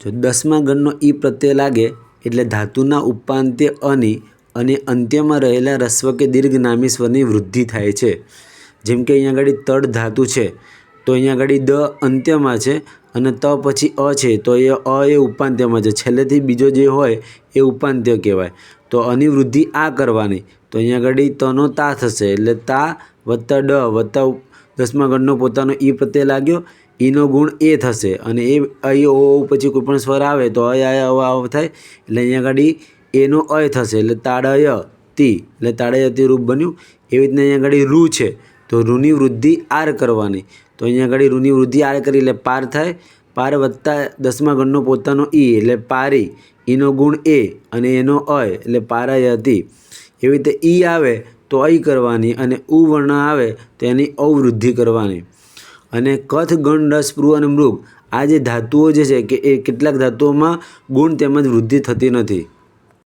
જો 10મા ગણનો ઈ પ્રત્યય લાગે એટલે ધાતુના ઉપાંત્ય અની અને અંત્યમાં રહેલા રસ્વ કે દીર્ઘ નામી સ્વરની વૃદ્ધિ થાય છે। જેમ કે અહીંયા આગળ તડ ધાતુ છે તો અહીંયા આગળ દ અંત્યમાં છે અને ત પછી અ છે તો એ ઉપાંત્યમાં છે, છેલ્લેથી બીજો જે હોય એ ઉપાંત્ય કહેવાય। તો અની વૃદ્ધિ આ કરવાની, તો અહીંયા આગળ તનો તા થશે એટલે તા વત્તા ડ વત્તા 10મા ગણનો પોતાનો ઈ પ્રત્યય લાગ્યો, ઈનો ગુણ એ થશે અને એ અહીં ઓ પછી કોઈ પણ સ્વર આવે તો અવ થાય એટલે અહીંયા આગળ એનો અય થશે એટલે તાડય તી એટલે તાડયતી રૂપ બન્યું। એવી રીતના અહીંયા આગળ રૂ છે તો રૂની વૃદ્ધિ આર કરવાની, તો અહીંયા આગળ રૂની વૃદ્ધિ આર કરી એટલે પાર થાય, પાર વત્તા 10મા ગણનો પોતાનો ઈ એટલે પારી, ઈનો ગુણ એ અને એનો અય એટલે પારાયતી। એવી રીતે ઈ આવે તો અય કરવાની અને ઉ વર્ણ આવે તો એની અવૃદ્ધિ કરવાની। અને કથ ગણ રસ સ્પૃહ અને મૃગ આ જે ધાતુઓ જે છે કે એ કેટલાક ધાતુઓમાં ગુણ તેમજ વૃદ્ધિ થતી નથી।